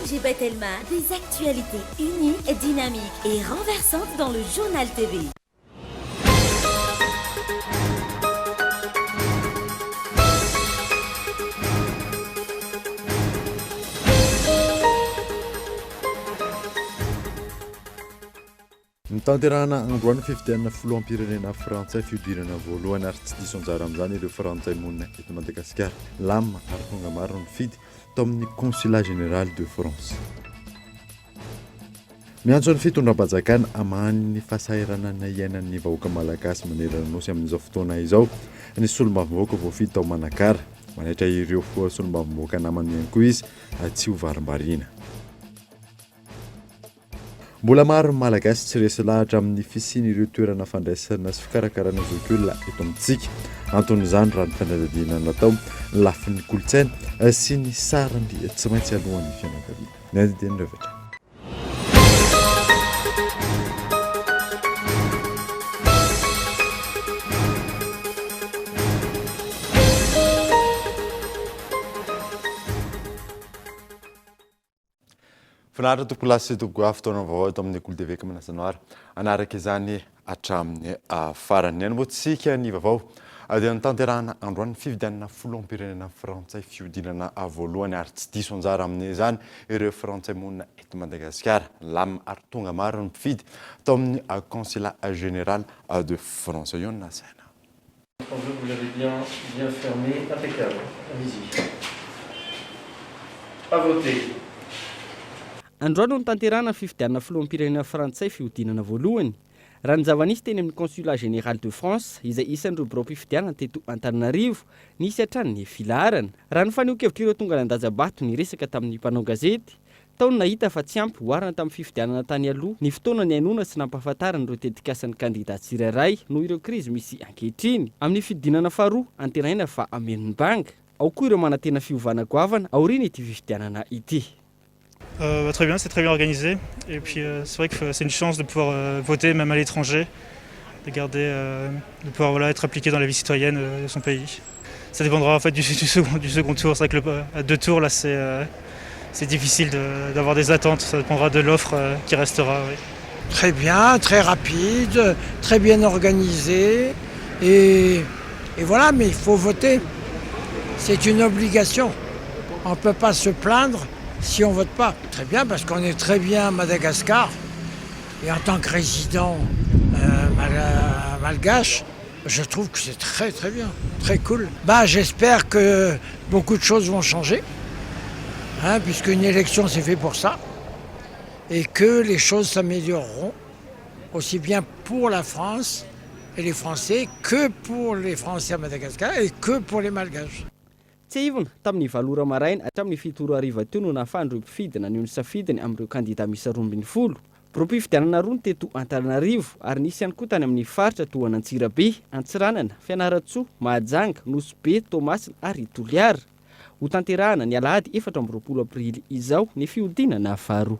Najib Telma, des actualités uniques, dynamiques et renversantes dans le journal TV. Mitanterahana androany fifidianana filohampirenena frantsay fihodirana voalohany ary tsy diso anjara amin'izany ireo frantsay monina eto Madagasikara. Lama ary tonga maro ny fidy tao amin'ny consulat général de France. Miantso ny fitondram-panjakana amany fahasahiranana iainan'ny vahoaka malagasy manerana nosy amin'izao fotoana izao. Ny solombavambahoaka voafidy tao Manakara, manaitra ireo solombavambahoaka namany ihany koa izy tsy ho varimbariana. Mbola maro ny malagasy tsy resy lahatra amin'ny fisiany ireo toerana fandraisana sy fikarakarana zokiolona eto amintsika. Anton'izany raha ny fanadadiana natao lafin'ny kolontsaina sy ny sarany tsy maintsy alohan'ny fianakaviana. Ny andin'ny revatra. Finaritra tokolasy tokoa fotoana vaovao eto amin'ny École TV Manasanoara anaraka izany hatramin'ny farany. Anomboantsika ny vaovao dia nitanterahana androany fifidianana filoham-pirenena frantsay fihodinana voalohany ary tsy diso anjara amin'izany ireo frantsay monina eto Madagasikara. Lama ary tonga maro ny mpifidy tao amin'ny consulat général de France. Io ny nasaina. Vous l'avez bien fermé, impeccable. Allez-y. À voter. Androany no tanterahana fifidianana filoham-pirenena frantsay fihodinana voalohany. Raha ny zava-nisy teny amin'ny consulat général de France izay isan'ireo birao mpifidianana teto Antananarivo nisy hatrany ny filaharana. Raha ny faneho-kevitra ireo tonga nandaja-bato ny resaka tamin'ny mpanao gazety tao ny nahita fa tsy ampy oharana tamin'ny fifidianana tany aloha ny fotoana ny ainona sy nampahafantarana ireo tetikasan'ny kandidat tsirairay noho ireo krizy misy ankehitriny. Amin'ny fidinana faharoa anteraina fa amen'ny banga ao koa ireo manantena fiovana goavana aoriana ity fifidianana ity. Très bien, c'est très bien organisé. Et puis c'est vrai que c'est une chance de pouvoir voter même à l'étranger, de garder, de pouvoir voilà, être impliqué dans la vie citoyenne de son pays. Ça dépendra en fait du second tour. C'est vrai que à 2 tours là c'est difficile d'avoir des attentes. Ça dépendra de l'offre qui restera. Oui. Très bien, très rapide, très bien organisé. Et voilà, mais il faut voter. C'est une obligation. On ne peut pas se plaindre si on ne vote pas. Très bien, parce qu'on est très bien à Madagascar. Et en tant que résident malgache, je trouve que c'est très très bien, très cool. J'espère que beaucoup de choses vont changer, puisqu'une élection c'est fait pour ça, et que les choses s'amélioreront, aussi bien pour la France et les Français, que pour les Français à Madagascar, et que pour les Malgaches. Tsy ivona tamin'ny valora maraina hatramin'ny 7 ariva teo no nahafahan'ireo mpifidina ny safidiny amin'ireo kandidat misy 12. Birao mpifidianana roa ny teto Antananarivo ary nisy ihany koa tany amin'ny faritra toa Antsirabe, Antsiranana, Fianaratsoa, Mahajanga, Nosy-be, Tomasina ary Toliara. Ho tanterahana ny Alahady 24 aprily izao ny fihodinana faharoa.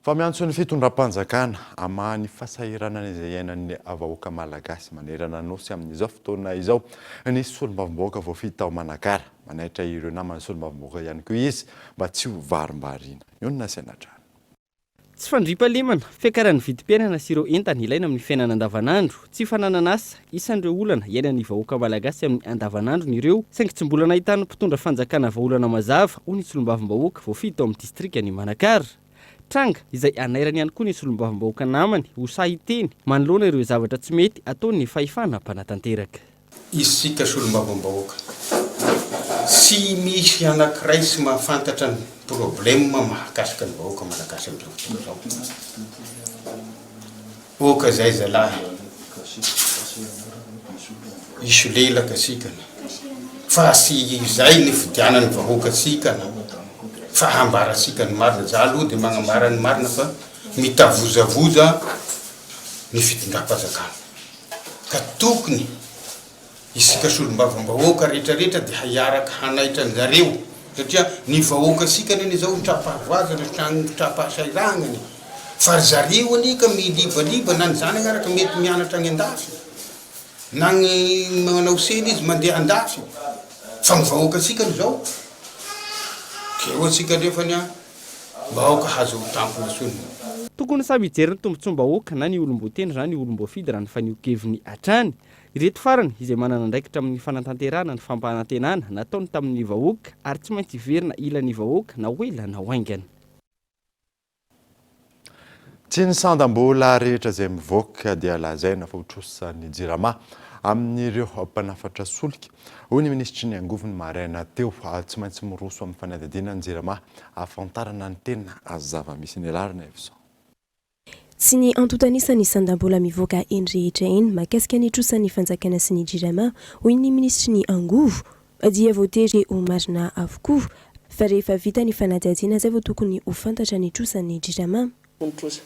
Fa miantso ny fitondram-panjakana amany fahasahiranana izay iainan'ny vahoaka malagasy manerana nosy amin'izao fotoana izao ny solombavambahoaka voafidy tao Manakara. Manaitra ireo namana solombavambahoaka ihany koa izy mba tsy ho varimbariana. Io ny nasaina hatrany. Tsy fandriampahalemana, fiakaran'ny vidim-piainana sy ireo entana ilaina amin'ny fiainana andavanandro. Tsy fananana asa isan'ireo olana iainan'ny vahoaka malagasy amin'ny andavanandro ny ireo saingy tsy mbola nahitana mpitondra fanjakana vahaolana mazava ho ny solombavambahoaka voafidy tao amin'ny distrikany Manakara. Tranga izay anairany ihany koa ny solombavambahoaka namany ho sahiteny manoloana ireo zavatra tsy mety ataony fahefana mpanatanteraka. Isika solombavambahoaka sy misy anankiray sy mahafantatra ny problema mahakasika ny vahoaka malagasy amin'izao fotoana izao. Oka zay zalahy isolelaka sikana fa sy izay ny fidianany vahoaka sikana fa hambaratsika ny marina za aloha dia magnambara ny marina fa mitavozavoza ny fitondram-panjakana ka tokony isika solombavambahoaka rehetrarehetra dia hiaraka hanaitra ny zareo satria ny vahoaka sikana ny izao trapahavoazana ny trapahasairangany fa zareo anika milibaliba na ny zany agnaraka mety mianatra any an-dafy na ny manao sely izy mandeha an-dafy fa ny vahoaka sikana izao keo atsika nefany a mba aoka hazo tampona sonina. Tokony samy hijery ny tombontsom-bahoaka na ny olom-boateny zany olom-boafidy raha ny fanio-keviny hatrany. Ireto farany izay manana andraikitra amin'ny fanatanterahana ny fampanantenana nataony tamin'ny vahoaka ary tsy maintsy hiverina ilan'ny vahoaka na hoe ilana haingana. Tsy ny sandam-bola rehetra izay mivoaka dia lazaina fa hotrosan'ny jirama amin'ireo mpanafatra solika. Hoy ny ministry ny angovony maraina teo tsy maintsy miroso amin'ny fanadihadiana ny jirama ahafantarana ny tena zava-misy ny alarina evison. Tsy ny antotanisany sandam-bola mivoaka eny rehetra eny mahakasika ny trosan'ny fanjakana sy ny jirama, hoy ny ministry ny angovo dia voatery ho marina avokoa fa rehefa vita ny fanadihadiana zay vao tokony ho fantatra ny trosan'ny jirama. Trosa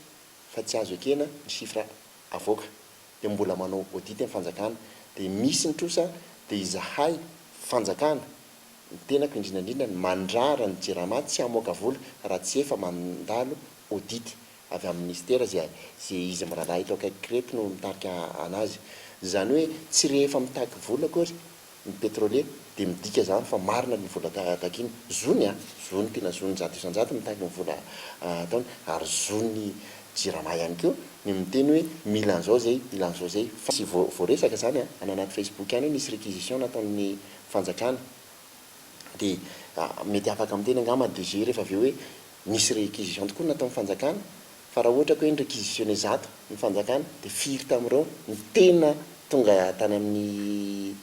fa tsy azo ekena ny sifra avoaka dia mbola manao audit ny fanjakana dia misy ny trosa dia izahay fanjakana ny tenako indrindrandrindra ny mandrara ny jirama tsy hamoaka vola raha tsy efa mandalo audit avy amin'ny ministera zay izy mirahalahy ito akaiky reto no mitarika anazy. Zany hoe tsy rehefa mitaky vola akory ny pétrolier dia midika zany fa marina ny vola takiny zony zony tena zony zato isan-jato mitaky ny vola taony ary zony jirama ihany koa ny miteny hoe mila an'izao zay mila an'izao zay fa sy voaresaka zany anaty Facebook ihany hoe nisy réquisition nataon'ny fanjakana dia mety afaka miteny angamba DG rehefa avy eo hoe nisy réquisition tokoa nataon'ny fanjakana fa raha ohatra koa hoe réquisitionné zato ny fanjakana dia firy tamin'ireo ny tena tonga tany amin'ny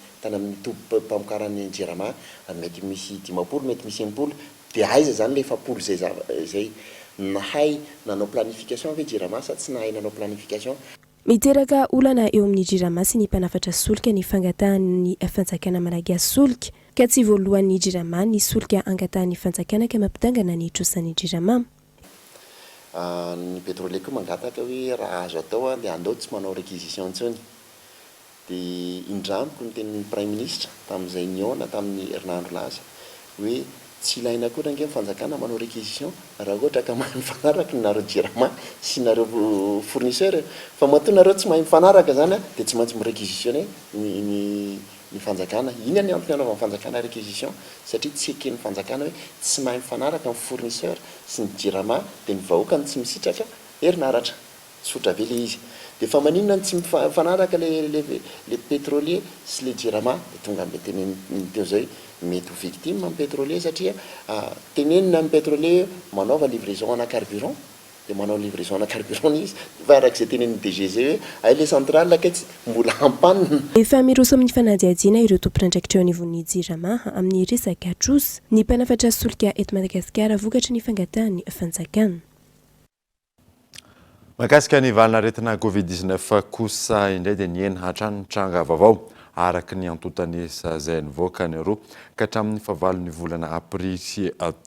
tompam-pamokarany jirama mety misy 10 mety misy 80 dia aiza zany le efapolo zay nahay nanao planification ve jirama sa tsy nahay nanao planification. Miteraka olana eo amin'ny jirama sy ny mpanafatra solika ny fangatahan'ny fanjakana malagasy solika ka tsy voalohan'ny jirama ny solika angatahan'ny fanjakana ka mampitangana ny trosan'ny jirama. Ny pétrolier koa mangataka hoe raha azo atao dia andao tsy manao réquisition intsony dia indramiko ny tenin'ny prime ministre tamin'izay niona tamin'ny herinandro lasa hoe tsy ilaina koa range fanjakana manao réquisition raha ohatra ka mahay mifanaraka nareo jirama sy nareo fournisseur fa matoa nareo tsy mahay mifanaraka zany dia tsy maintsy miréquisitionné ny fanjakana. Iny ny antony anaovana fanjakana réquisition satria tsy eken'ny fanjakana hoe tsy mahay mifanaraka amin'ny fournisseur sy ny jirama dia ny vahoaka ny tsy misitraka herinaratra sotra be le izy dia fa maninona ny tsy mifanaraka le pétrolier sy le jirama dia tonga mety teo zay mety ho victime amin'ny pétrolier satria tenenina amin'ny pétrolier manaova livraison ana carburant dia manao livraison ana carburant izy fa arak'izay tenen'ny DGZ hoe ay le centrale akaitsy mbola ampanina. Efa miroso amin'ny fanadihadiana ireo tompon'andraikitra eo anivon'ny jirama amin'ny resaka trosa ny mpanafatra solika eto Madagasikara vokatry ny fangatahan'ny fanjakana. Mahakasika ny valinaretina Covid-19 kosa indray dia niena hatrany tranga vaovao araka ny antotanisa izay nivoaka ny roa ka hatramin'ny fahavalon'ny volana aprily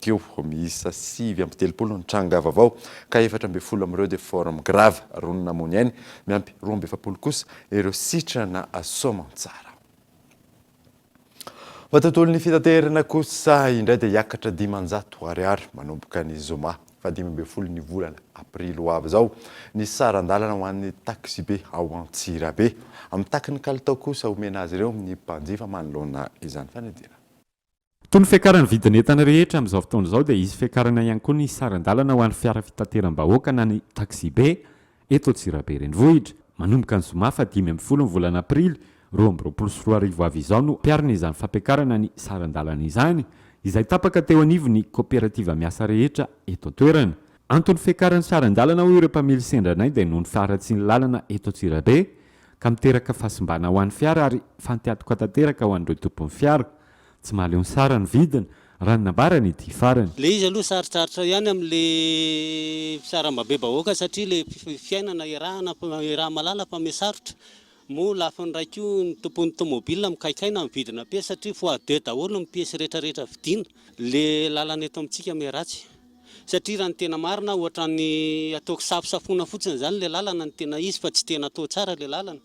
teo miisa 7 ny tranga vaovao ka 14 amin'ireo dia forme grave ronina moniainy miampy 12 kosa ireo sitrana soamantsara. Fa tontolon'ny fitaterana kosa indray dia hiakatra 500 ariary manomboka ny zoma 15 ny volana aprily ho avy zao ny sarandalana ho an'ny taxi be ao Antsirabe amin'ny takiny kalitao kosa omena azy ireo ny mpanjifa manoloana izany fanadina. Toy ny fiakarany vidin'entana rehetra amin'izao fotoana izao dia izy fiakarana ihany koa ny sarandalana ho an'ny fiara fitateram-bahoaka na ny taxi be eto Antsirabe renivohitra manomboka ny zoma 15 ny volana aprily 2024 avy izao no piarina izany fampiakarana ny sarandalana izany izay tapaka teo anivon'ny kooperativa miasa rehetra eto an-toerana. Antony fiakaran'ny sarandalana ho ireo mpamily sendranay dia noho ny fiaratsy ny lalana eto Antsirabe ka miteraka fahasimbana ho an'ny fiara ary fantiatoka tanteraka ho an'ireo tompon'ny fiara. Tsy mahaleo ny sara ny vidiny raha nambarany ity farany. Le izy aloha sarotsarotra ihany amin'le fiaram-bahoaka satria le fiainana irahana malala fa mesarotra. Moa lafiny raiky io ny tompon'ny tomobile mikaikaina amin'ny vidina piesy satria fois 2 daholo ny piesy rehetrarehetra vidiana. Le lalana eto amintsika meratsy satria raha ny tena marina ohatra ny ataoko safosafona fotsiny zany le lalana ny tena izy fa tsy tena atao tsara le lalana.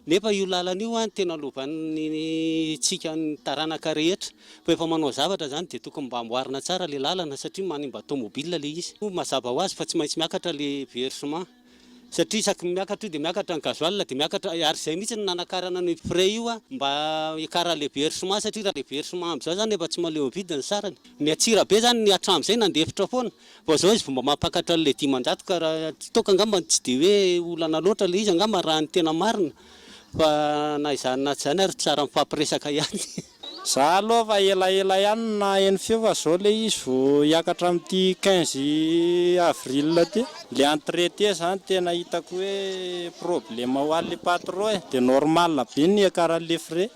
Nefa io lalana io tena lovan'ny tsika ny taranaka rehetra fa efa manao zavatra zany dia tokony mba amboarina tsara le lalana satria manimba tomobile le izy. Mazava ho azy fa tsy maintsy miakatra le versement satria isaky miakatra io dia miakatra ny gasoil dia miakatra ary izay mihitsy ny nanakarana ny frais io a mba ikara le versement satria raha le versement am'izao zany efa tsy maleo vidiny sarany ny atsira be zany ny atram'izay nandefitra foana vao zao izy fomba mampakatra le 10 ka raha toka angamba tsy de hoe olana loatra le izy angamba raha ny tena marina fa na izany na tsy zany ary tsara mifampiresaka ihany. Za aloha fa elaela ihany na eny feo fa zao le izy vo hiakatra amin'ity 15 avril ty le entrée zany tena hitako hoe problème ho an'le patron dia normal be ny akaran'le frais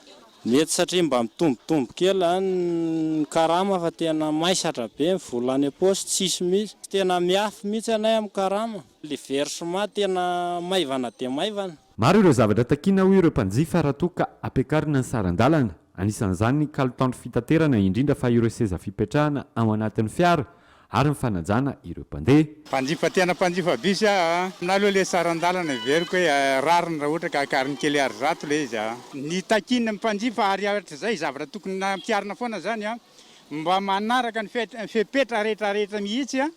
mety satria mba mitombotombo kely ny karama fa tena maisatra be ny volany am-paosy tsisy mihitsy tena miafy mihitsy anay amin'ny karama le versement tena maivana dia maivana. Maro ireo zavatra takiana ho ireo mpanjifa raha toa ka ampiakarina ny sarandalana. Anisan'izany ny kalitaon'ny fitaterana indrindra fa ireo seza fipetrahana ao anatin'ny fiara ary ny fanajana ireo mpandeha. Mpanjifa tena mpanjifa bisy na aloha le sarandalana veriko hoe rariny raha ohatra ka akariny kely ary rato le izy ny takiana mpanjifa ary zay zavatra tokony nampiarina foana zany mba manaraka ny fepetra rehetrarehetra mihitsy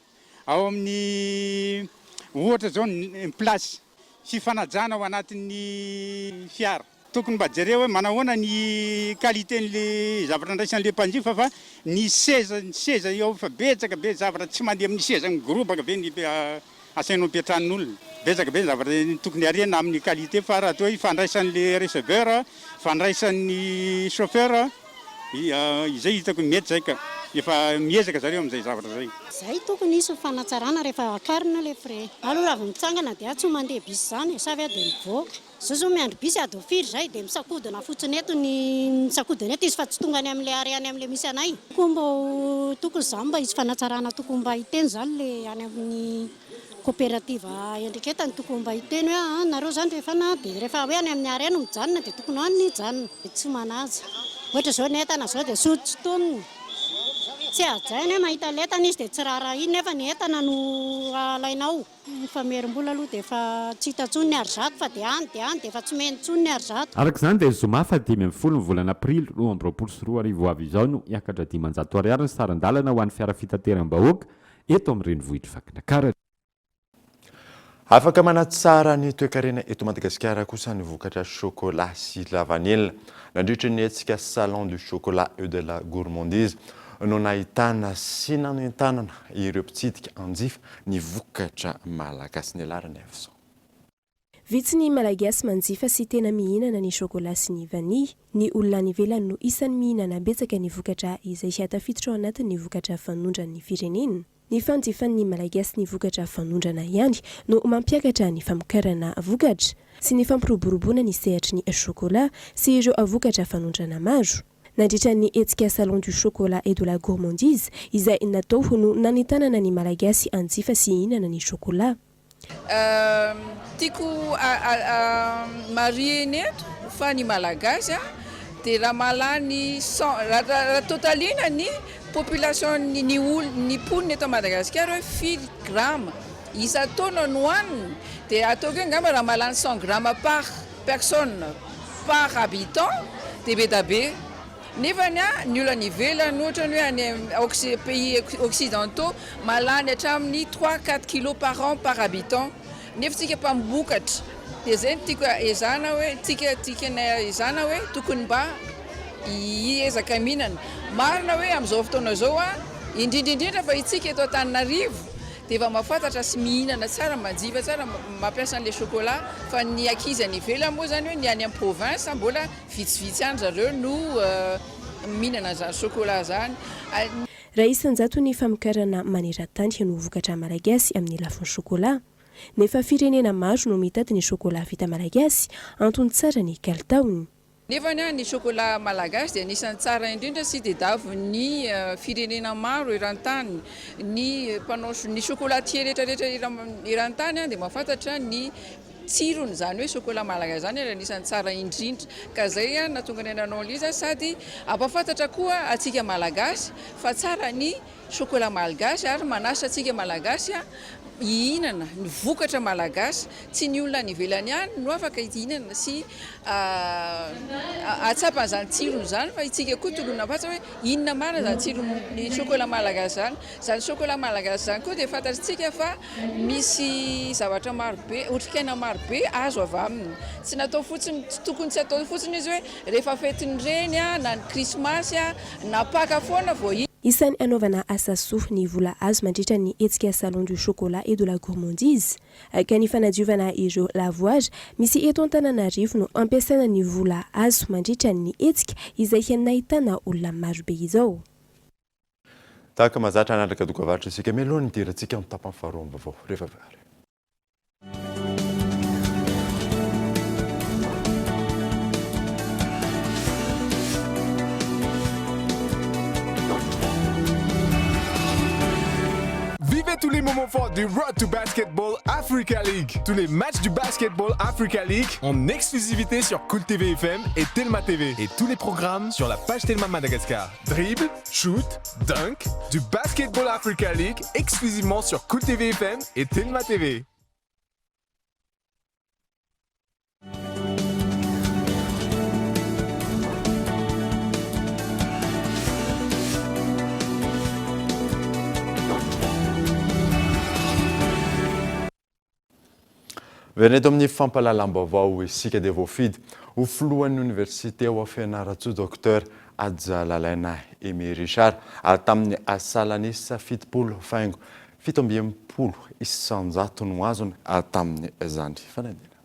ao amin'ny ohatra zao ny place fifanajana ao anatin'ny fiara. Tokony mba jereo hoe manahoana ny qualité-n'le zavatra andraisan'le mpanjifa fa ny seza eo fa betsaka be zavatra tsy mandeha amin'ny seza migrobaka be ny asainao ampiatran'olona betsaka be zavatra tokony ariana amin'ny qualité fa raha toa ifandraisan'le receveur fandraisan'ny chauffeur izay hitako mety zay ka efa miezaka zareo amin'izay zavatra zay. Zay tokony isy fanatsarana rehefa akarina le frais aloha raha mitsangana dia tsy mandeha bisy zany savy dia mivoaka zao zao miandro bisy ado firy zay dia misakodina fotsiny eto ny misakodina eto izy fa tsy tonga any amin'le ariany amin'le misy anay komba tokony zany mba izy fanatsarana tokony mba hiteny zany le any amin'ny coopérative endriketany tokony mba hiteny hoe nareo zany rehefa na dia rehefa hoe any amin'ny ariany mijanona dia tokony any mijanona tsy manaja ohatra zao ny entana zao dia sotry tonina tsy ajainy mahita letana izy dia tsy rara iny nefa ny entana no alainao famerim-bola aloha dia efa tsy hitantsony ny arizato fa dia any dia efa tsy mentsony ny arizato. Araka izany dia zoma fa 10 ny volana aprily 2024 avy izao no hiakatra 500 ariary ny sarandalana ho an'ny fiara fitateram-bahoaka eto amin'ny renivohitra Vakinakaratra. Afaka manatsara ny toe-karena eto Madagasikara kosa ny vokatra chocolat sy lavanila nandritra ny etsika salon du chocolat et de la gourmandise no nahitana sy nanoentanana ireo mpitsidika anjifa ny vokatra malagasy ny alarany avy. Vitsy ny malagasy manjifa sy tena mihinana ny chocolat sy ny vanille. Ny olona any ivelany no isan'ny mihinana betsaka ny vokatra izay sy atafiditra ao anatin'ny vokatra fanondran'ny firenena. Ny fanjifan'ny malagasy ny vokatra fanondrana ihany no mampiakatra ny famokarana vokatra sy ny fampiroboroboana ny sehatry ny chocolat sy ireo vokatra fanondrana maro. Nandritra ny etsika salon du chocolat et de la gourmandise izay natao no nanentanana ny malagasy anjifa sy hihinana ny chocolat. Tiako marihina eto fa ny malagasy dia raha malany raha totalina ny population ny ponina eto Madagasikara hoe 1000 grammes isa-taona no hohanina dia ataoko hoe angamba raha malany 100 grammes par personne par habitant dia be da be. Nefa ny olona ivelany ohatra ny hoe any pays occidentaux malany hatramin'ny 3-4 kilos par an par habitant nefa tsika mpamokatra dia zay tiako ezana hoe tsika ezana hoe tokony mba hiezaka mihinana marina hoe amin'izao fotoana zao indrindrindrindra fa itsika eto Antananarivo dia efa mahafantatra sy mihinana tsara manjifa tsara mampiasa an'le chocolat fa ny ankizy any ivelany moa zany hoe ny any amin'ny province mbola vitsivitsy any zareo no mihinana zany chocolat zany. Raha isanjato ny famokarana maneran-tany no vokatra malagasy amin'ny lafiny chocolat. Nefa firenena maro no mitady ny chocolat vita malagasy antony tsara ny kalitaony. Nefa ny chocolat malagasy dia anisan'ny tsara indrindra sy tedavo ny firenena maro eran-tany ny mpanao ny chocolatier rehetrarehetra eran-tany dia mahafantatra ny tsirony zany hoe chocolat malagasy zany ary anisan'ny tsara indrindra ka zay nahatonga ny nanao liza sady ampafantatra koa atsika malagasy fa tsara ny chocolat malagasy ary manasa atsika malagasy ihinana ny vokatra malagasy tsy ny olona ny velany ihany no afaka ihinana sy atsapana zany tsirony zany fa itsika koa tolona fatsa hoe inona marina zany tsiron'ny chocolat malagasy zany chocolat malagasy zany koa dia fantatritsika fa misy zavatra marobe otrikaina marobe azo avy aminy tsy natao fotsiny tsy tokony tsy atao fotsiny izy hoe rehefa fetin'ireny na ny krismasy na paka foana vao Isan'ny anaovana asa soa ny vola azo mandritra ny hetsika salon du chocolat et de la gourmandise ka ny fanadiovana ireo lavoage misy eto Antananarivo no ampiasaina ny vola azo mandritra ny hetsika izay nahitana olona marobe izao. Tahaka mahazatra anaraka dokavatra isika melohany dirantsika amin'ny tapany faharoa vaovao rehefa avy. Vivez tous les moments forts du Road to Basketball Africa League. Tous les matchs du Basketball Africa League en exclusivité sur Cool TV FM et Telma TV. Et tous les programmes sur la page Telma Madagascar. Dribble, shoot, dunk, du Basketball Africa League exclusivement sur Cool TV FM et Telma TV. Veneto amin'ny fampalalam-baovao isika dia voafidy ho filohan'ny université ho fianaratsoa Dr Adjalalaina Aimé Richard tamin'ny asalanisa 70 isanjato no azony tamin'ny zany fanadina.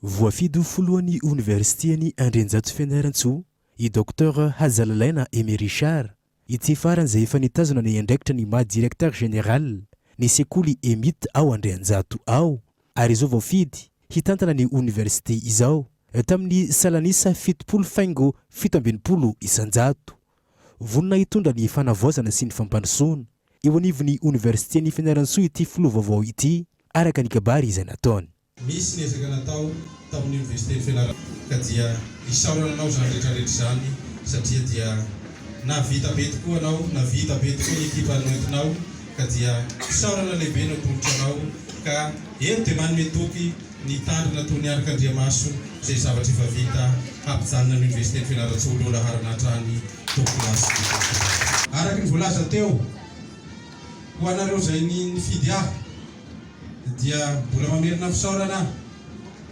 Voafidy ho filohan'ny universitény Andrinjato Fianaratsoa i Dr Adjalalaina Aimé Richard ity faran'izay efa nitazona ny andraikitra ny maha directeur général ny sekoly Emite ao Andrianjato ao. Ary izao voafidy hitantana ny université izao tamin'ny salanisa 70 isanjato. Vonona hitondra ny fanavaozana sy ny fampandrosoana eo anivon'ny université ny Fianaratsoa ity filoha vaovao ity araka ny kabary izay nataony. Misy ny ezaka natao tamin'ny université ny Fianaratsoa ka dia isaorana anao zany rehetrarehetra zany satria dia na vita be tokoa anao na vita be tokoa ny ekipa noentinao ka dia isaorana lehibe no tongotra anao ka eo dia manome toky ny tandrina toy ny Andriamaso izay zavatra efa vita hampijanona ny université ny Fianaratsoa aloha raha haranatrany tokolasy. Araka ny voalaza teo ho anareo izay nifidy ahy dia mbola mamerina fisaorana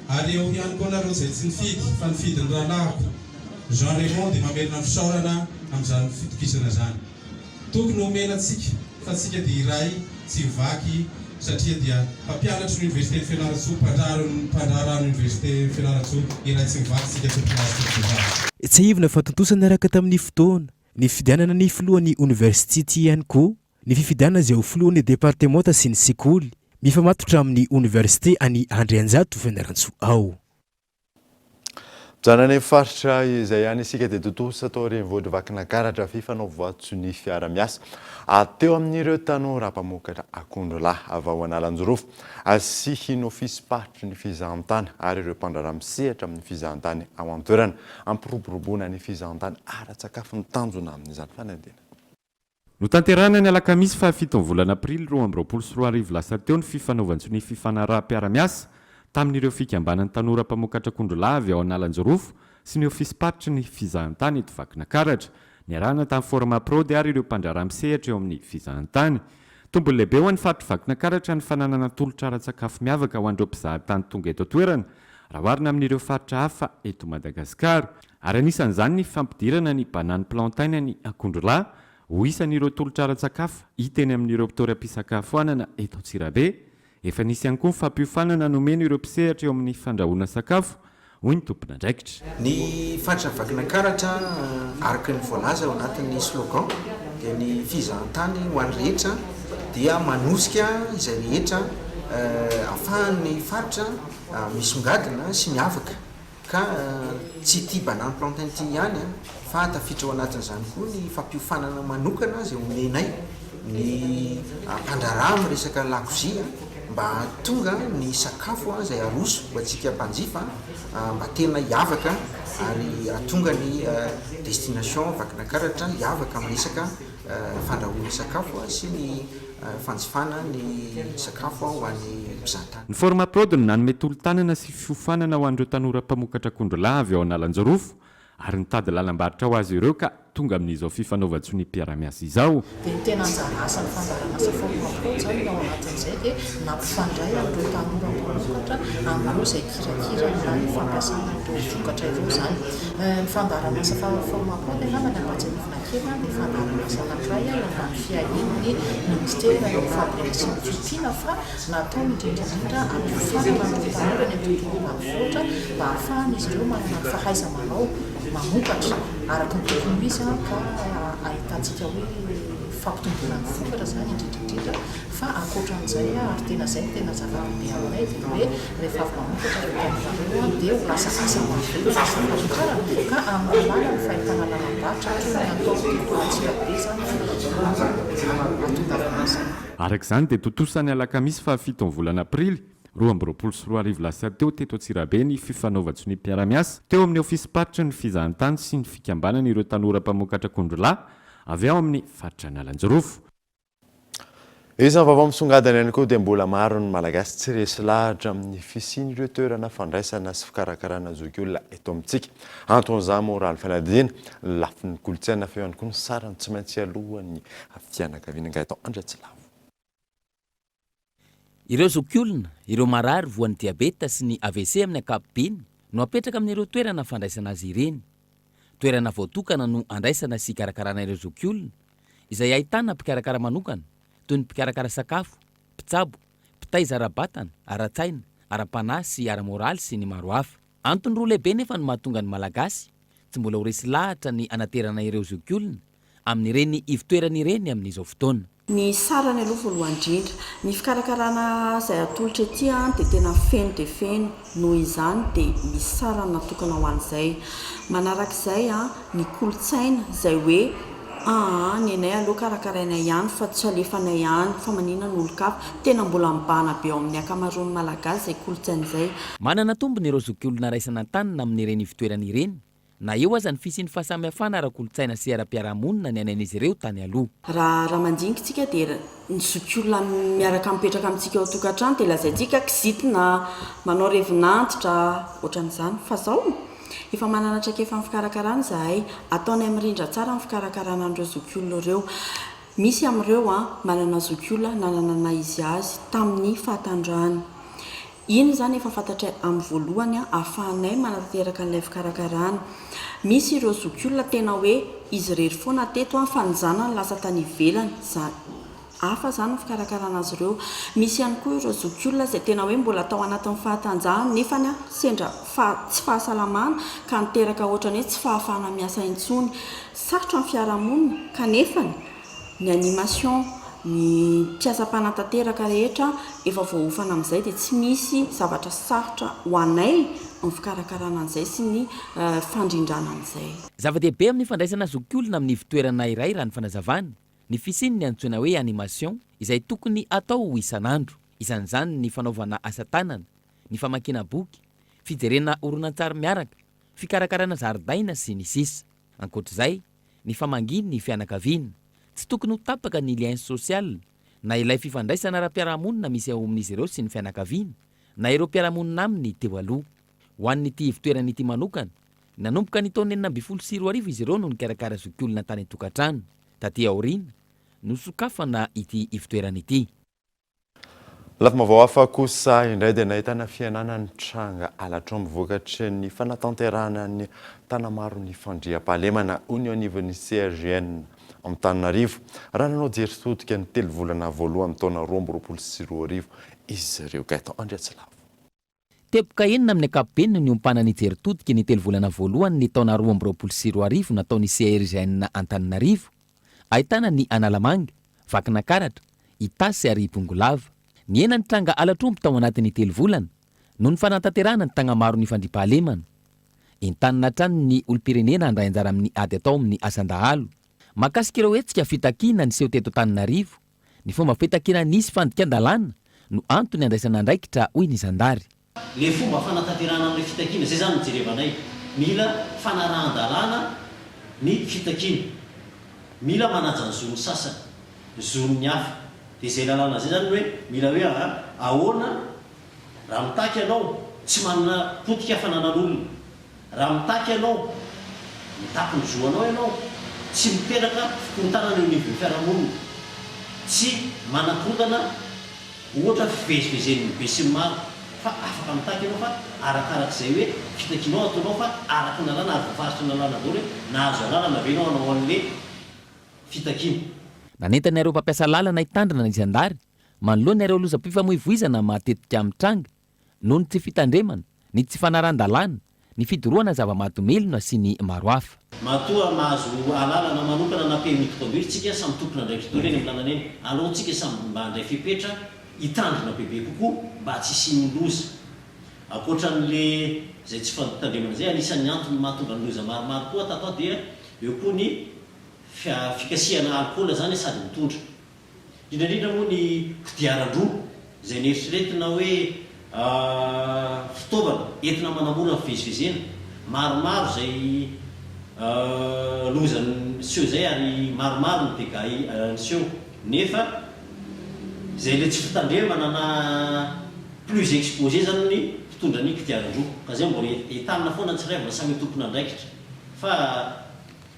ary eo ihany koa anareo izay tsy nifidy fa nifidy ny ranahako Jean Raymond dia mamerina fisaorana amin'izany fitokisana zany. Tokony omenantsika fa tsika dia iray tsy vaky satria dia mpampianatra n'université ny Fianaratsoa mpandrarano université Fianaratsoa iray tsy mivaky tsika tokolasy. Tsy ivona fa tontosana araka tamin'ny fotoana ny fidianana ny filohan'ny université ity ihany koa ny fifidianana izay ho filohan'ny départementa sy ny sekoly mifamatotra amin'ny université any Andrianjato Fianaratsoa ao. Janany faritra izay any isika dia totosa tao renivohitra vakina karatra fifanaovoatso ny fiara-miasa teo amin'ireo tanora mpamokatra akondro lahy avy ao Analanjorofo sy hino ofisy paritry ny fizahantany ary ireo mpandrara misehatra amin'ny fizahantany ao an-toerana ampiroboroboana ny fizahantany ara-tsakafo ny tanjona amin'izany fanadina. Notanterana ny alakamisy fa 7 volana aprily 2024 lasa teo ny fifanaovantsony fifanaraha-piara-miasa tamin'ireo fikambanan'ny tanora mpamokatra akondro lahy avy ao Analanjorofo sy ny ofisy paritry ny fizahantany eto vakina karatra niarahana tamin'ny format prody ary ireo mpandrara misehatra eo amin'ny fizahantany. Tombony lehibe ho an'ny faritry vakina karatra ny fananana tolotra ara-tsakafo miavaka ho an'ireo mpizahatany tonga eto toerana raha oharina amin'ireo faritra hafa eto Madagasikara ary anisan'izany ny fampidirana ny banane plantain ny akondro lahy ho isan'ireo tolotra ara-tsakafo hita eny amin'ireo mpitoeram-pisakafoanana eto Antsirabe. Efa nisy ihany koa ny fampiofanana nomena ireo mpisehatra eo amin'ny fandrahoana sakafo hoy ny tompona andraikitra. Ny faritra vakina karatra araka ny voalaza ao anatin'ny slogan dia ny fizahantany ho an'ny rehetra dia manosika izay rehetra ahafahan'ny faritra misongadina sy miavaka ka tsy tia banane plantain ty ihany fa tafiditra ao anatin'izany koa ny fampiofanana manokana izay omenay ny mpandrara amin'ny resaka lakozia mba tonga ny sakafo izay aroso ho antsika mpanjifa mba tena hiavaka ary atonga ny destination vakina karatra hiavaka amin'ny resaka fandrahoana sakafo sy ny fanjifana ny sakafo ho an'ny mpizahatany. Ny forma prod no nanome tolo-tanana sy fiofanana ho an'ireo tanora mpamokatra akondrola avy ao analanjarofo ary nitady lalam-baritra ho azy ireo ka tonga amin'izao fifanaova-tsony mpiara-miasa izao. Dia tena anjara asa ny fandaranasa forma prod zany ao anatin'izay dia nampifandray amin'ireo tanora mpamokatra amin'ireo izay kirakira ny fampiasana ireo vokatra ireo zany. Ny fandaranasa forma prod angambany Ambatsanifina kely dia fandaranasa anankiray eo ambany fiahin'ny ministera eo fabrika sy ny fitiana fa natao indrindra ampifanana amin'ireo tanora ny amin'ny tontolo ambanivohitra mba ahafahan'izy ireo manana ny fahaiza-manao mamokatra araka ny tokony izy ka ahitantsika hoe fampitomboana ny vokatra zany indrindrindrindra fa ankoatran'izay ary tena zay ny tena zava-dehibe aminay dia hoe rehefa avy mamokatra ireo dia ho lasa asa maventy famokara ka amin'ny alalany fahitana lalam-barotra natao totoatsirabe zany atondavanazy. Arak'izany dia totosany alakamisy fa 7 volana aprily 2024 lasa teo teto Antsirabe ny fifanaova-tsony mpiara-miasa teo amin'ny ofisy paritra ny fizahantany sy ny fikambanana ireo tanora mpamokatra akondrola avy ao amin'ny faritra Analanjorofo. Isan'ny vaovao misongadina ihany koa dia mbola maro ny malagasy tsy resy lahatra amin'ny fisiany ireo toerana fandraisana sy fikarakarana zokiolona eto amintsika. Anton'izany moraly fanadina lafin'ny kolontsaina fa ihany koa ny sarany tsy maintsy alohan'ny fianakaviana nga atao andratsilavo. Ireo zokiolona, ireo marary voan'ny diabeta sy ny AVC amin'ny ankapobeny no apetraka amin'ireo toerana fandraisana azy ireny. Toerana voatokana no andraisana sy hikarakarana ireo zokiolona izay ahitana mpikarakara manokana toy ny mpikarakara sakafo, mpitsabo, mpitaiza ara-batana, ara-tsaina, ara-panahy sy ara-moraly sy ny maro hafa. Antony roa lehibe nefa no mahatonga ny malagasy tsy mbola ho resy lahatra ny anaterana ireo zokiolona amin'ireny ivitoerana ireny amin'izao fotoana. Ny sarany aloha voalohany indrindra, ny fikarakarana izay atolotra ety dia tena feno dia feno noho izany dia misy sarany natokana ho an'izay. Manarak'izay ny kolontsaina izay hoe ny anay aloha karakarainay ihany fa tsy alefanay ihany fa maninona ny olo-kafa tena mbola mibahana be ao amin'ny ankamaroan'ny malagasy izay kolontsaina izay. Manana tombony ireo zokiolona raisana tanana amin'ireny ivitoerana ireny. Na eo aza ny fisian'ny fahasamihafana ara-kolontsaina sy ara-piarahamonina ny anain'izy ireo tany aloha. Raha mandinika dia ny zokiolona miaraka mipetraka amintsika ao tokantrano dia lazaintsika kizitina, manao revinantitra, ohatran'izany. Fa zao efa manana traikefa amin'ny fikarakarana izahay, ataonay mirindra tsara amin'ny fikarakarana an'ireo zokiolona ireo. Misy amin'ireo manana zokiolona nananana izy azy tamin'ny fahatanjahany. Iny zany efa fantatra amin'ny voalohany ahafahanay manateraka an'ilay fikarakarana. Misy ireo zokiolona tena hoe izy rery foana teto fanjanany lasa tany ivelany hafa zany ny fikarakarana azy ireo. Misy ihany koa ireo zokiolona izay tena hoe mbola atao anatin'ny fahatanjahany nefany sendra tsy fahasalamana ka niteraka ohatrany hoe tsy fahafahana miasa intsony sarotra ny fiarahamonina kanefany ny animation ny mpiasa-panantanteraka rehetra efa voahofana amin'izay dia tsy misy zavatra sarotra ho anay amin'ny fikarakarana an'izay sy ny fandrindrana an'izay. Zava-dehibe amin'ny fandraisana zokiolona amin'ny fitoerana iray raha ny fanazavana ny fisiny ny antsoina hoe animation izay tokony atao isan'andro. Isan'izany ny fanaovana asa tanana, ny famakiana boky, fijerena horonan-tsary miaraka, fikarakarana zaridaina sy ny sisa. Ankoatr'izay, ny famanginy ny fianakaviana. Tsy tokony ho tapaka ny lien social na ilay fifandraisana ara-piarahamonina misy ao amin'izy ireo sy ny fianakaviana na ireo mpiarahamonina aminy teo aloha. Ho an'ity ivitoerana ity manokana, nanomboka ny taona 2024 izy ireo no nikarakara zokiolona tany an-tokantrano. Taty aoriana no sokafana ity ivitoerana ity. Lafim-baovao hafa kosa indray dia nahitana fianana ny tranga alatro mivokatry ny fanatanterahana ny tanamaro ny fandriam-pahalemana Union-nivon'ny CRGN Antananarivo. Raha nanao jery sotika ny 3 volana voalohany taona 2024 izy ireo ka atao andratsilavo. Teboka enina amin'ny ankapobeny ny ompana ny jery totika ny 3 volana voalohany ny taona 2024 nataony CRGN Antananarivo. Ahitana ny Analamanga, Vakinakaratra, Itasy ary Pongolava. Ny enany tranga alatromby tao anatin'ny 3 volana no ny fanatanterahana ny tagnamaro ny fandriam-pahalemana. Entanina trano ny olom-pirenena handray anjara amin'ny ady atao amin'ny asandahalo. Mahakasika ireo hetsika fitakiana ny seho teto Antananarivo. Ny fomba fitakiana nisy fandikan-dalàna no antony andraisana andraikitra hoy ny Zandary. Le fomba fanatanterahana amin'ny fitakiana zay zany mijerevanay. Mila fanarahan-dalàna ny fitakiana. mila manaja ny zon'ny sasany zon'ny hafa dia izay lalàna zay zany hoe mila hoe ahoana raha mitaky ianao tsy manana potika fananan'olona raha mitaky ianao mitaky ny zoanao ianao tsy miteraka fikontanana eo niveau fiarahamonina tsy manakondana ohatra fivezivezen'ny be sy ny maro fa afaka mitaky ianao fa arakarak'izay hoe fitakinao ataonao fa araka ny lalàna ary voafaritra ny lalàna daholo hoe nahazo lalàna ve ianao anao an'le fitakina. nanentanareo mpampiasa lalana hitandrina ny zandary manoloa nareo lozam-pifamoivoizana matetika mitranga noho ny tsy fitandremana ny tsy fanaran-dalàna ny fidoroana zava-mahadomelona sy ny maro hafa. matoa mahazo alalana manokana na permis de conduire tsika samy tompona ndraiky daholo eny amin'ny lalana eny aloha tsika samy mba andray fipetra hitandrina bebe kokoa mba tsy hisian'ny loza ankoatran'le zay tsy fitandremana zay anisan'ny antony mahatonga ny loza maromaro koa tatao dia eo koa ny fikasihana alcool zany sady mitondra indrindrindra moa ny kodiaran-droa zay nieritreretina hoe fitaovana entina manamora ny fivezivezena maromaro zay lozany seho zay ary maromaro ny dega seho nefa zay le tsy fitandremana na plus exposé zany ny fitondra ny kodiaran-droa ka zay mbola etanina foana tsiraivana samy tompona andraikitra fa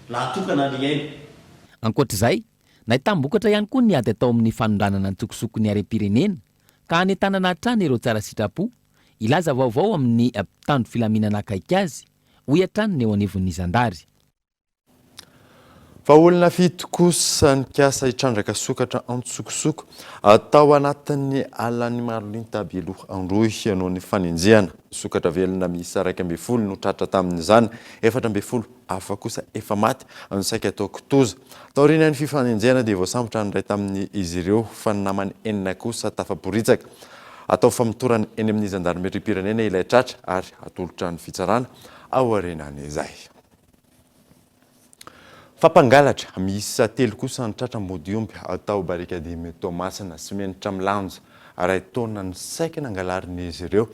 lahatokana ny aina. ankoatr'izay nahitam-bokatra ihany koa ny ady atao amin'ny fanondranana ny tsokosokony harem-pirenena ka hanetanana hatrany ireo tsara sitrapo ilaza vaovao amin'ny mpitandro filaminana akaiky azy hoy hatraniny eo anivon'ny zandary. fa olona fito kosa nikasa hitrandraka sokatra antsokosoko atao anatin'ny alan'ny Marlinta Beloha Androy noho ny fanenjehana sokatra velona miisa 12 no tratra tamin'izany 14 hafa kosa efa maty ansaika atao kitoza taorian'ny fifanenjehana dia voasambotra nyray tamin'ny izy ireo fa ny namany enina kosa tafaporitsaka atao famitorana eny amin'ny zandarmeriam-pirenena ilay tratra ary atolotra ny fitsarana ao aorianany izay. Fampangalatra miisa 3 kosa ny tratra modiomby atao barikadimy Tomasina sy menitra milanja ary taona ny saika nangalariny izy ireo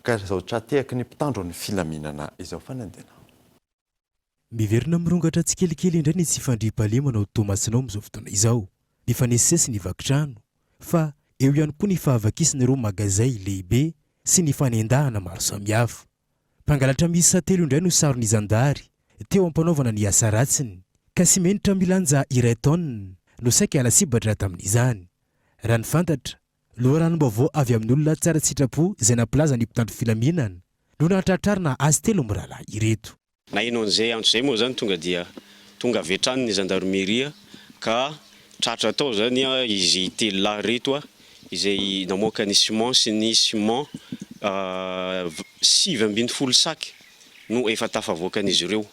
ka izao tratehaky ny mpitandro ny filaminana izao fanandena. Miverina mirongatra tsikelikely indray ny tsy fandriam-pahalemana Tomasina amin'izao fotoana izao nefa nesesy ny vakitrano fa eo ihany koa ny fahavakisiny ireo magazay lehibe sy ny fanendahana maro samihafa. Mpangalatra miisa 3 indray no sarony zandary teo ampanaovana ny asa ratsiny ka sy menitra milanja iray taona no saika alasibatra tamin'izany. Raha ny fantatra loharanom-baovao avy amin'ny olona tsara sitrapo izay nampilaza ny mpitandro filaminana no nahatratrarina azy 3 mirahalahy ireto. Na ino an'izay antso zay moa zany tonga dia tonga avy hatrany ny zandarmeria ka tratra tao zany izy 3 lahy reto izay namoaka ny ciment sy ny ciment 7 saky no efa tafavoakan'izy ireo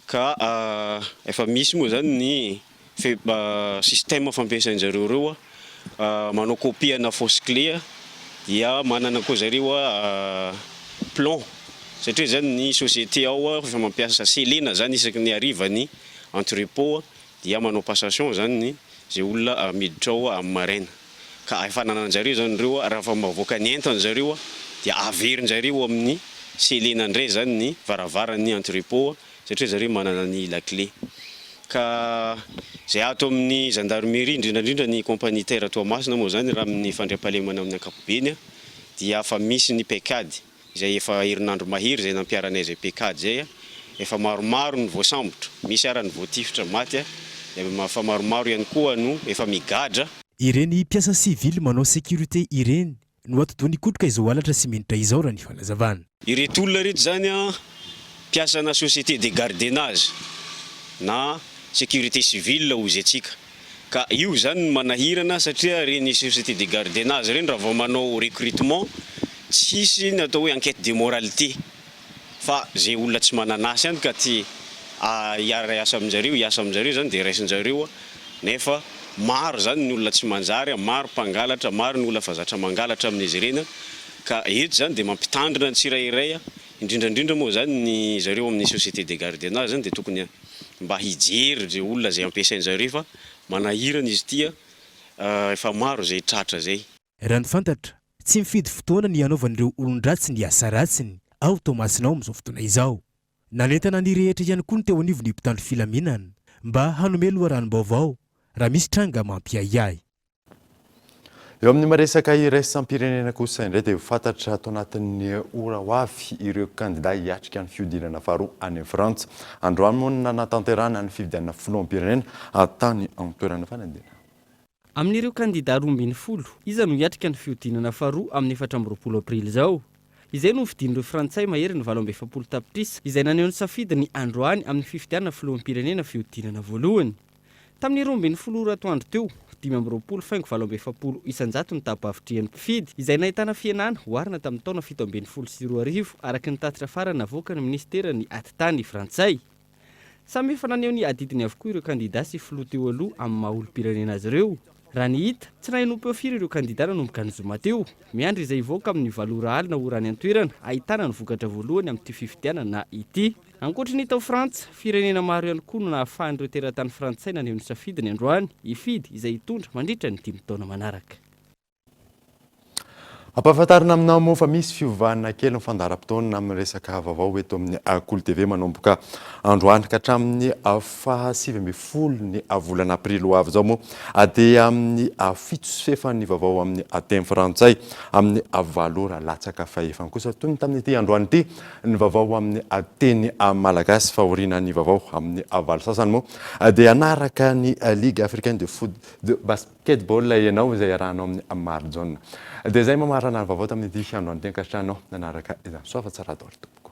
ka efa misy moa zany ny système fampiasan'izareo ireo manao kopiana fausse clé dia manana koa zareo plomb satria zany ny société ao efa mampiasa selena zany isaky ny arivany entrepôt dia manao passation zany ny zay olona miditra ao amin'ny maraina ka efa nananjareo zany ireo raha fa mavoaka ny entany zareo dia averinjareo amin'ny selena ndray zany ny varavarany entrepôt satria zareo manana ny la clé ka zay ato amin'ny gendarmerie indrindrandrindra ny compagnie terre Tomasina moa zany raha amin'ny fandriam-pahalemana amin'ny ankapobeny dia fa misy ny pekady izay efa herinandro mahery zay nampiaranay zay pekady zay efa maromaro ny voasambotra misy ara ny voatifitra maty fa maromaro ihany koa no efa migadra. Ireny piasa sivily manao sécurité ireny no atodony kotroka izao alatra sy menitra izao raha ny fanazavana. Ireto olona reto zany piasana société de gardiennage na sécurité civile hozy atsika ka io zany manahirana satria reny société de gardiennage reny raha vao manao recrutement tsisy ny atao hoe enquête de moralité fa zay olona tsy mananasy ihany ka ty iasa aminjareo zany dia raisinjareo nefa maro zany ny olona tsy manjary maro mpangalatra maro ny olona fa zatra mangalatra amin'izy ireny ka eto zany dia mampitandrina ny tsirairay indrindrandrindra moa zany ny zareo amin'ny société de gardiennage zany dia tokony mba hijery zay olona zay ampiasain'jareo fa manahirana izy tia efa maro zay tratra zay. Raha ny fantatra tsy mifidy fotoana ny anaovan'ireo olon-dratsy ny asa ratsiny ao Tomasina amin'izao fotoana izao. Nanentana ny rehetra ihany koa ny teo anivon'ny mpitandro filaminana mba hanome loharanom-baovao raha misy tranga mampiahiahy. Eo amin'ny maresaka iraisam-pirenena kosa indray dia fantatra atao anatin'ny ora ho avy ireo kandida hiatrika ny fiodinana faharoa any Frantsa. Androany moa natanterana ny fifidianana filoham-pirenena tany amin'ny toerana fanadina. Amin'ireo kandida 12 iza no hiatrika ny fiodinana faharoa amin'ny 4 aprily zao. Izay no fidin'ireo Frantsay mahery ny 27 tapitrisa izay naneho ny safidy ny androany amin'ny fifidianana filoham-pirenena fiodinana voalohany. Tamin'ny 12 ora atoandro teo 5-20 isanjato ny tapavitrian'ny mpifidy izay nahitana fienana hoarina tamin'ny taona 7 araky ny tatitra farany navoaka ny ministera ny atitany Frantsay. Samy efa naneho ny adidiny avokoa ireo kandida sy filoha teo aloha amin'ny maha-olom-pirenena azy ireo. Raha ny hita, tsy nahinompo eo firy ireo kandida nanomboka ny zoma teo. Miandry izay hivoaka amin'ny 7 ora alina orany an-toerana ahitana ny vokatra voalohany amin'ity fifidianana ity. Ankoatran'ny tao Frantsa, firenena maro ihany koa no nahafahan'ireo teratany Frantsay naneho ny safidiny androany hifidy izay hitondra mandritra ny 5 taona manaraka. Ampahafantarina aminao moa fa misy fiovana kely ny fandaharam-potoana amin'ny resaka vaovao eto amin'ny Cool TV manomboka androany ka hatramin'ny 7 ny volana aprily ho avy zao moa dia amin'ny 7 ny vaovao amin'ny teny frantsay amin'ny 9 ora latsaka fahefany kosa toy ny tamin'ity androany ity ny vaovao amin'ny teny malagasy fahoriana ny vaovao amin'ny 9 sasany moa dia anaraka ny Ligue africaine de basketball ianao izay arahanao amin'ny marjona. Dia zay mamarana ny vaovao tamin'ity androany teny kasitranao nanaraka izany soafa tsara daholo tompoko.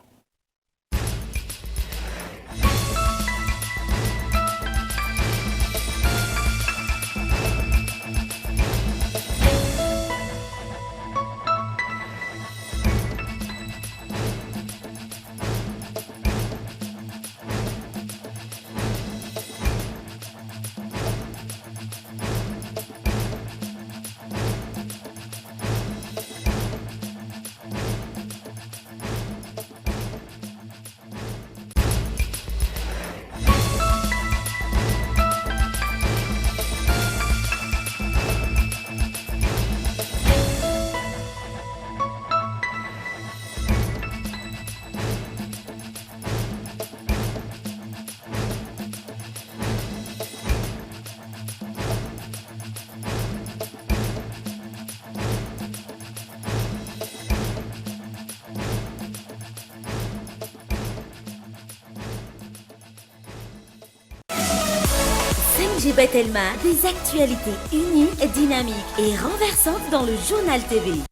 Belma, des actualités unies, dynamiques et renversantes dans le journal TV.